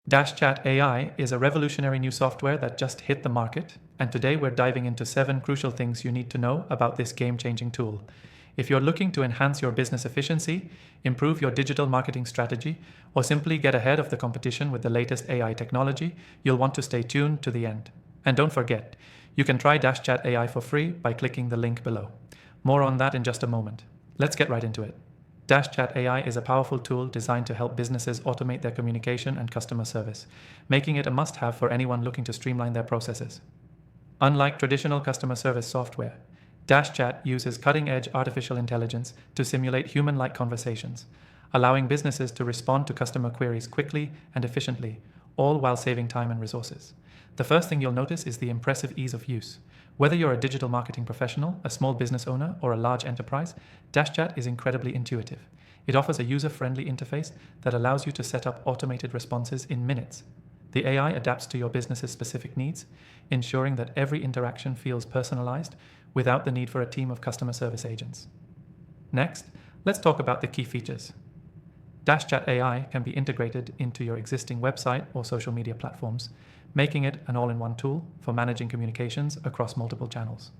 DashChat AI is a revolutionary new software that just hit the market, and today we're diving into 7 crucial things you need to know about this game-changing tool. If you're looking to enhance your business efficiency, improve your digital marketing strategy, or simply get ahead of the competition with the latest AI technology, you'll want to stay tuned to the end. And don't forget, you can try DashChat AI for free by clicking the link below. More on that in just a moment. Let's get right into it. DashChat AI is a powerful tool designed to help businesses automate their communication and customer service, making it a must-have for anyone looking to streamline their processes. Unlike traditional customer service software, DashChat uses cutting-edge artificial intelligence to simulate human-like conversations, allowing businesses to respond to customer queries quickly and efficiently, all while saving time and resources. The first thing you'll notice is the impressive ease of use. Whether you're a digital marketing professional, a small business owner, or a large enterprise, DashChat is incredibly intuitive. It offers a user-friendly interface that allows you to set up automated responses in minutes. The AI adapts to your business's specific needs, ensuring that every interaction feels personalized without the need for a team of customer service agents. Next, let's talk about the key features. DashChat AI can be integrated into your existing website or social media platforms, making it an all-in-one tool for managing communications across multiple channels.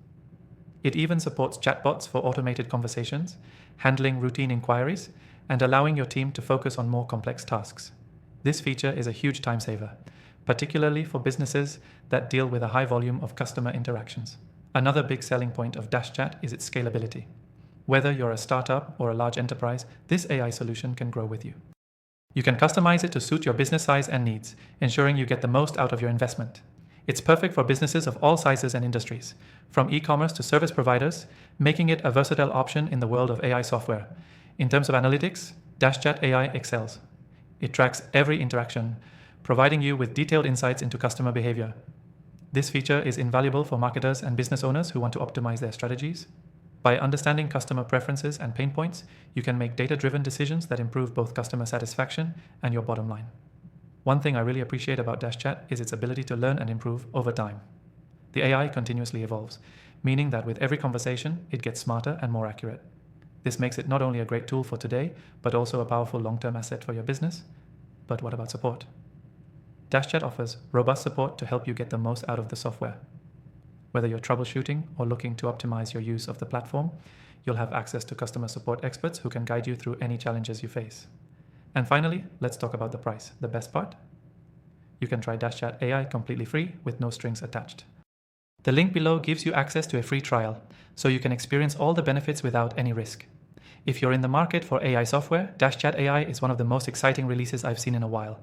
It even supports chatbots for automated conversations, handling routine inquiries, and allowing your team to focus on more complex tasks. This feature is a huge time saver, particularly for businesses that deal with a high volume of customer interactions. Another big selling point of DashChat is its scalability. Whether you're a startup or a large enterprise, this AI solution can grow with you. You can customize it to suit your business size and needs, ensuring you get the most out of your investment. It's perfect for businesses of all sizes and industries, from e-commerce to service providers, making it a versatile option in the world of AI software. In terms of analytics, DashChat AI excels. It tracks every interaction, providing you with detailed insights into customer behavior. This feature is invaluable for marketers and business owners who want to optimize their strategies. By understanding customer preferences and pain points, you can make data-driven decisions that improve both customer satisfaction and your bottom line. One thing I really appreciate about DashChat is its ability to learn and improve over time. The AI continuously evolves, meaning that with every conversation, it gets smarter and more accurate. This makes it not only a great tool for today, but also a powerful long-term asset for your business. But what about support? DashChat offers robust support to help you get the most out of the software. Whether you're troubleshooting or looking to optimize your use of the platform, you'll have access to customer support experts who can guide you through any challenges you face. And finally, let's talk about the price, the best part. You can try DashChat AI completely free with no strings attached. The link below gives you access to a free trial, so you can experience all the benefits without any risk. If you're in the market for AI software, DashChat AI is one of the most exciting releases I've seen in a while.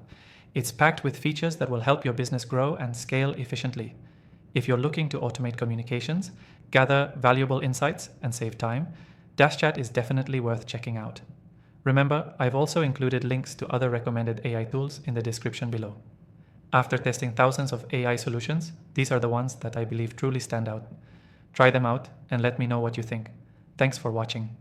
It's packed with features that will help your business grow and scale efficiently. If you're looking to automate communications, gather valuable insights, and save time, DashChat is definitely worth checking out. Remember, I've also included links to other recommended AI tools in the description below. After testing thousands of AI solutions, these are the ones that I believe truly stand out. Try them out and let me know what you think. Thanks for watching.